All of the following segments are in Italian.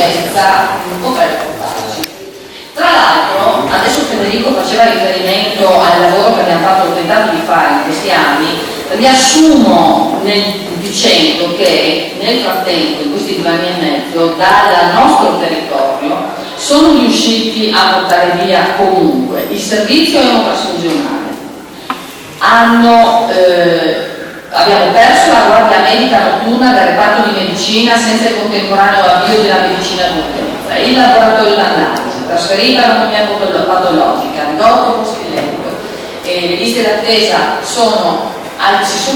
l'emergenza potrebbe portarci. Tra l'altro, adesso Federico faceva riferimento al lavoro che abbiamo fatto, ho tentato di fare in questi anni, riassumo dicendo che nel frattempo, in questi 2 anni e mezzo, dal nostro territorio sono riusciti a portare via comunque il servizio enotrasfusionale. Abbiamo perso la guardia medica notturna del reparto di medicina senza il contemporaneo avvio della medicina d'urgenza, il laboratorio d'analisi, trasferita l'anatomia patologica, ridotto post-eletto, le liste d'attesa si sono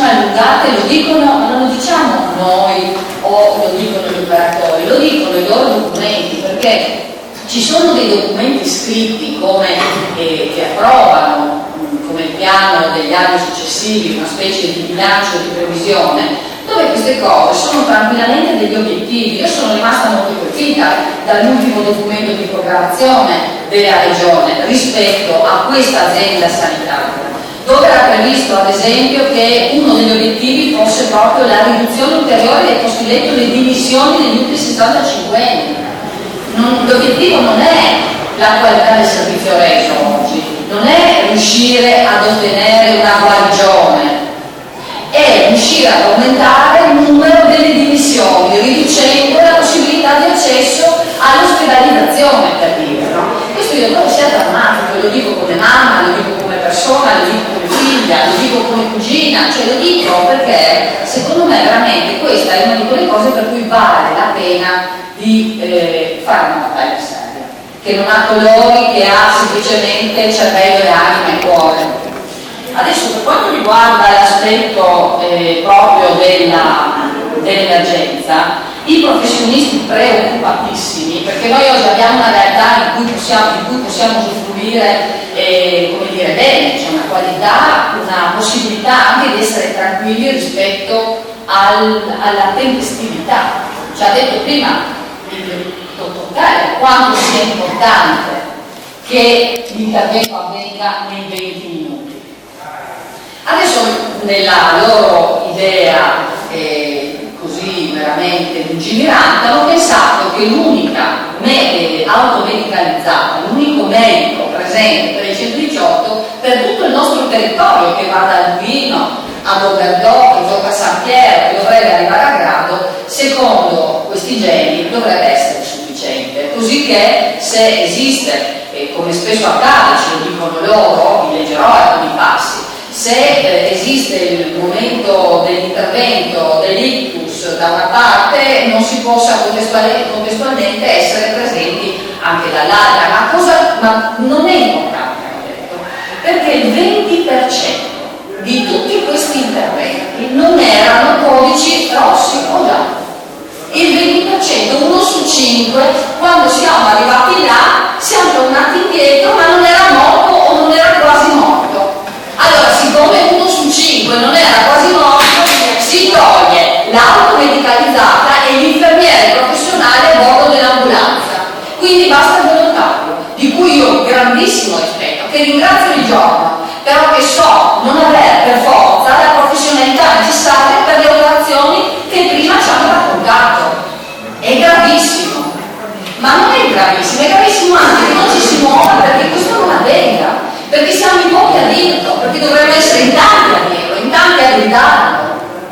allungate, lo dicono, ma non lo diciamo noi o lo dicono gli operatori, lo dicono i loro documenti, perché ci sono dei documenti scritti che approvano come il piano degli anni successivi, una specie di bilancio di previsione, dove queste cose sono tranquillamente degli obiettivi. Io sono rimasta molto colpita dall'ultimo documento di programmazione della Regione rispetto a questa azienda sanitaria, dove era previsto ad esempio che uno degli obiettivi fosse proprio la riduzione ulteriore del posti letto, le dimissioni degli ultimi 65 anni. L'obiettivo non è la qualità del servizio reso oggi, non è riuscire ad ottenere una guarigione, è riuscire ad aumentare il numero delle dimissioni, riducendo la possibilità di accesso all'ospedalizzazione, per dire, no? Questo io trovo sia drammatico, lo dico come mamma, lo dico come persona, lo dico come figlia, lo dico come cugina, cioè lo dico perché secondo me veramente questa è una di quelle cose per cui vale la pena di fare una battaglia seria, che non ha colori, che ha semplicemente cervello e anima e cuore. Adesso, per quanto riguarda l'aspetto proprio dell'emergenza, i professionisti preoccupatissimi, perché noi oggi abbiamo una realtà in cui possiamo usufruire bene, c'è una qualità, una possibilità anche di essere tranquilli rispetto alla tempestività. Ci ha detto prima il dottor Caio quanto sia importante che l'intervento avvenga nei 20 minuti. Adesso, nella loro idea così veramente lungimirante, hanno pensato che l'unica automedicalizzata, l'unico medico presente per il 118 per tutto il nostro territorio, che va da Urbino a Overdò, gioca a San Piero, che dovrebbe arrivare a Grado, secondo questi geni dovrebbe essere sufficiente, così che se esiste, come spesso accade, ce lo dicono loro, vi leggerò alcuni passi, se esiste il momento dell'intervento dell'ictus da una parte, non si possa contestualmente essere presenti anche dall'altra, ma non è importante, hanno detto, perché il 20% di tutti questi interventi non erano codici rossi o gialli. Il 20%, 1 su 5, quando siamo arrivati là, siamo tornati indietro, ma non era morto o non era quasi morto. Allora, siccome 1 su 5 non era quasi morto, si toglie l'automedicalizzata e l'infermiere professionale a bordo dell'ambulanza. Quindi basta il volontario, di cui io ho grandissimo rispetto, che ringrazio di giorno, però che so non avere per forza la professionalità necessaria per le operazioni che prima ci hanno raccontato. È gravissimo, ma non è gravissimo anche che non ci si muova perché questo non avvenga, perché siamo in pochi a dirlo, perché dovremmo essere in tanti a dirlo, in tanti a gridarlo.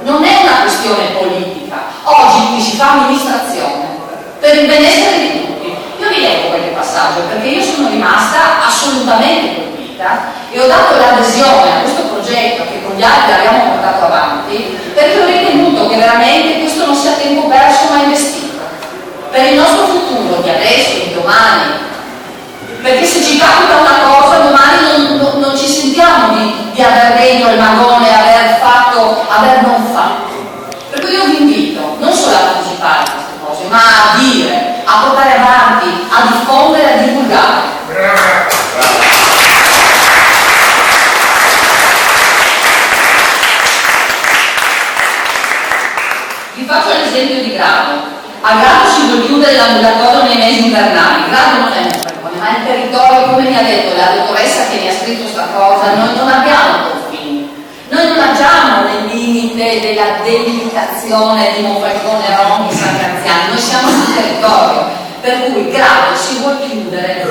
Non è una questione politica. Oggi qui si fa amministrazione per il benessere di tutti. Io vi leggo qualche passaggio perché io sono rimasta assolutamente colpita e ho dato l'adesione a questo progetto che con gli altri abbiamo portato avanti perché ho ritenuto che veramente questo non sia tempo perso ma investito per il nostro futuro di adesso e di domani, perché se ci capita una cosa domani non ci sentiamo di aver dentro il magone, aver non fatto. Per cui io vi invito non solo a partecipare a queste cose ma a dire, a portare avanti, a diffondere, a divulgare. Vi faccio l'esempio di Grado. A Grado si vuole chiudere l'ambulatorio nei mesi invernali. Grado non è un problema, ma il territorio, come mi ha detto la dottoressa che mi ha scritto questa cosa, noi non abbiamo confini. Noi non agiamo nel limite della delimitazione di Monfalcone, Ronchi, San Graziano, noi siamo sul territorio. per cui grado si vuol chiudere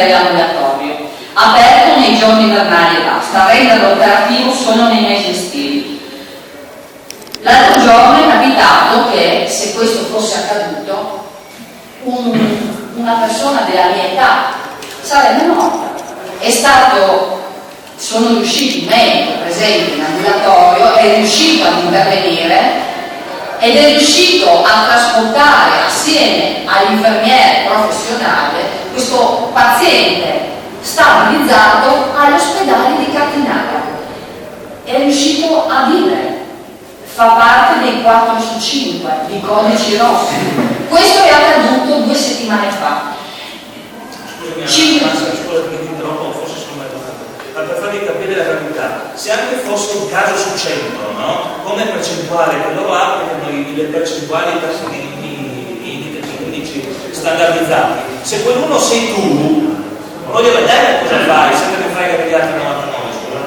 l'ambulatorio, aperto nei giorni invernali e basta, renderlo operativo solo nei mesi estivi. L'altro giorno è capitato che, se questo fosse accaduto, una persona della mia età sarebbe morta. Sono riusciti, il medico presente in ambulatorio è riuscito ad intervenire ed è riuscito a trasportare assieme all'infermiere professionale questo paziente stabilizzato all'ospedale di Catinara. È riuscito a vivere, fa parte dei 4 su 5 di codici rossi. Questo è accaduto 2 settimane fa. Scusa che ti interrompo, forse sono mai domande. Ma per farvi capire la gravità, se anche fosse un caso su 100, no? Come percentuale che loro applicano le percentuali indici standardizzati, se quell'uno sei tu, voglio vedere cosa fai, sempre che fai gli altri 99, scusa.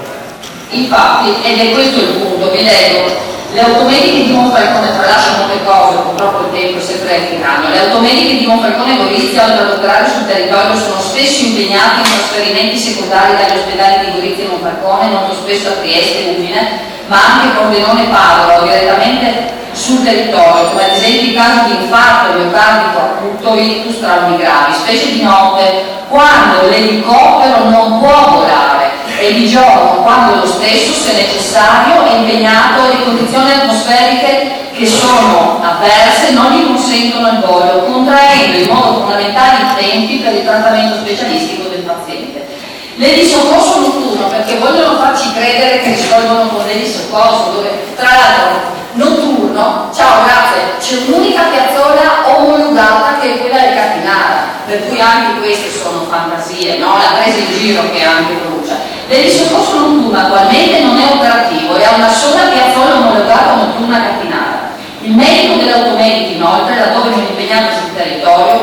Infatti, ed è questo il punto, vi leggo. Le automediche di Monfalcone, tralascio molte cose, purtroppo il tempo è sempre tiranno. Le automediche di Monfalcone e Gorizia, oltre ad operare sul territorio, sono spesso impegnate in trasferimenti secondari dagli ospedali di Gorizia e Monfalcone, molto spesso a Trieste e Udine, ma anche Pordenone e Padova, direttamente sul territorio, come ad esempio i casi di infarto, miocardico acuto, ictus, traumi gravi, specie di notte, quando l'elicottero non può volare, e di giorno, quando lo stesso, se necessario, è impegnato in condizioni atmosferiche che sono avverse, non gli consentono il volo, contraendo in modo fondamentale i tempi per il trattamento specialistico del paziente. Le di soccorso notturno, perché vogliono farci credere che risolvono con le di soccorso, dove tra l'altro notturno, ciao, grazie, c'è un'unica piazzola omologata che è quella del Catinara, per cui anche queste sono fantasie, no? La presa in giro che anche brucia. Il soccorso notturno attualmente non è operativo e ha una sola piazzola omologata notturna a Catinara. Il medico dell'automedica, inoltre, laddove non è impegnato sul territorio,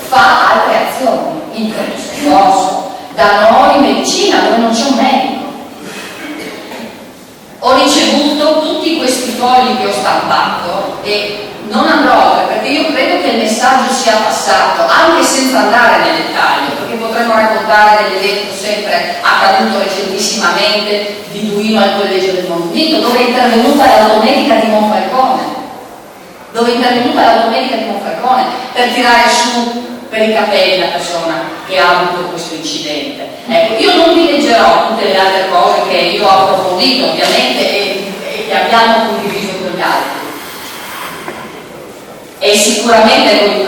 fa altre azioni, in pronto soccorso, da noi in medicina, dove non c'è un medico. Ho ricevuto tutti questi fogli che ho stampato e non andrò oltre, perché io credo che il messaggio sia passato, anche senza andare nel dettaglio, perché potremmo raccontare dell'evento sempre accaduto recentissimamente di Duino al Collegio del Monumento, dove è intervenuta l'automedica di Monfalcone, per tirare su per i capelli la persona che ha avuto questo incidente. Ecco, io non vi leggerò tutte le altre cose che io ho approfondito ovviamente e che abbiamo condiviso con gli altri. E sicuramente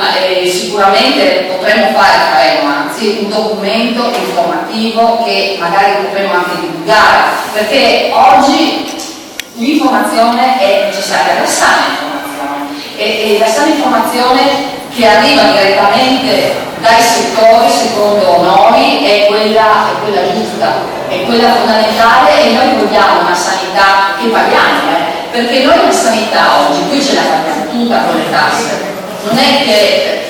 faremo anzi un documento informativo che magari potremo anche divulgare, perché oggi l'informazione è necessaria, la sana informazione, e la sana informazione che arriva direttamente dai settori, secondo noi, è quella giusta, è quella fondamentale, e noi vogliamo una sanità che paghiamo, perché noi la sanità oggi qui ce la paghiamo tutta con le tasse, non è che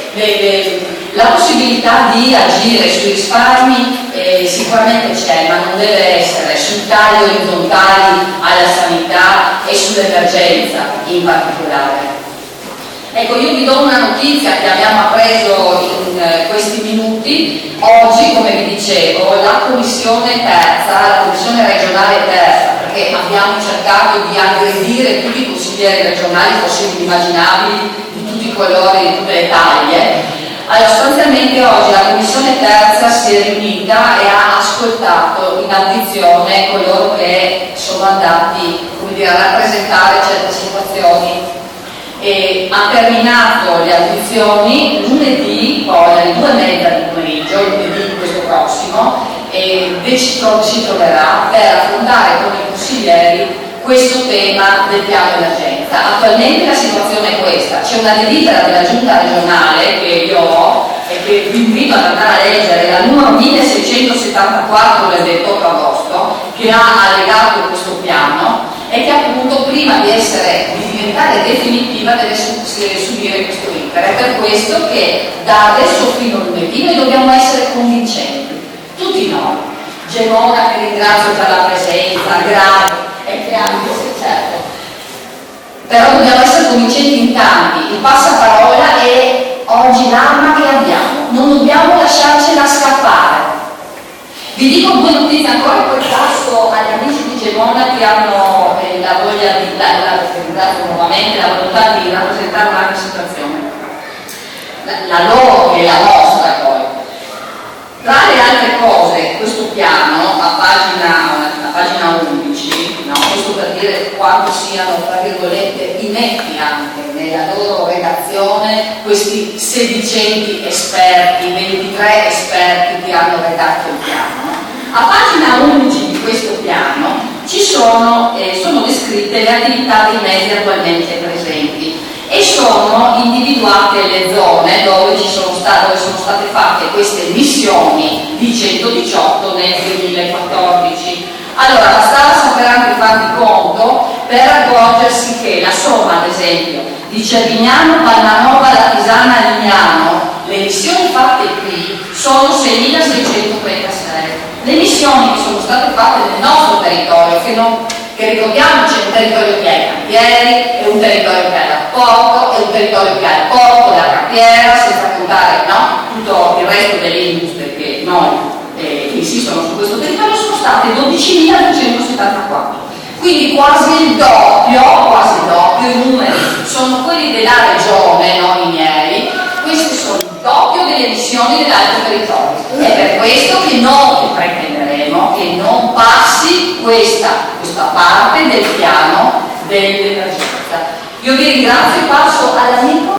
la possibilità di agire sui risparmi sicuramente c'è, ma non deve essere sui tagli orizzontali alla sanità e sull'emergenza in particolare. Ecco, io vi do una notizia che abbiamo appreso in questi minuti. Oggi, come vi dicevo, la commissione regionale terza, perché abbiamo cercato di aggredire tutti i consiglieri regionali possibili immaginabili, di tutti i colori, di tutte le taglie. Allora, sostanzialmente oggi la commissione terza si è riunita e ha ascoltato in audizione coloro che sono andati, come dire, a rappresentare certe situazioni. E ha terminato le audizioni lunedì, poi alle 2:30 di pomeriggio, lunedì questo prossimo, e si troverà per affrontare con i consiglieri questo tema del piano d'emergenza. Attualmente la situazione è questa: c'è una delibera della giunta regionale che io ho e che vi invito ad andare a leggere, la numero 1674 del 28 agosto, che ha allegato questo piano e che appunto prima di diventare definitiva deve subire questo iter. È per questo che da adesso fino a lunedì noi dobbiamo essere convincenti, tutti noi. Gemona, che ringrazio per la presenza, certo, però dobbiamo essere convincenti in tanti. Il passaparola la loro e la nostra poi. Tra le altre cose, questo piano a pagina 11, no? Questo per dire quanto siano, tra virgolette, inetti anche nella loro redazione questi sedicenti esperti, 23 esperti che hanno redatto il piano. A pagina 11 di questo piano ci sono descritte le attività dei mezzi attualmente presenti e sono individuate le zone dove sono state fatte queste missioni di 118 nel 2014. Allora, bastava sapere anche far di conto per accorgersi che la somma, ad esempio, di Cervignano, Palmanova, Latisana, Lignano, le missioni fatte qui sono 6.636. Le missioni che sono state fatte nel nostro territorio, che ricordiamoci è un territorio che ha i cantieri, è un territorio che ha l'apporto, è un territorio che ha il porto, la cartiera, senza contare tutto il resto delle industrie che insistono su questo territorio, sono state 12.274. Quindi quasi il doppio, i numeri sono quelli della regione, non i miei, questi sono il doppio delle missioni dell'altro territorio. È per questo che noi pretenderemo che non passi questa parte del piano dell'emergenza. Io vi ringrazio e passo all'amico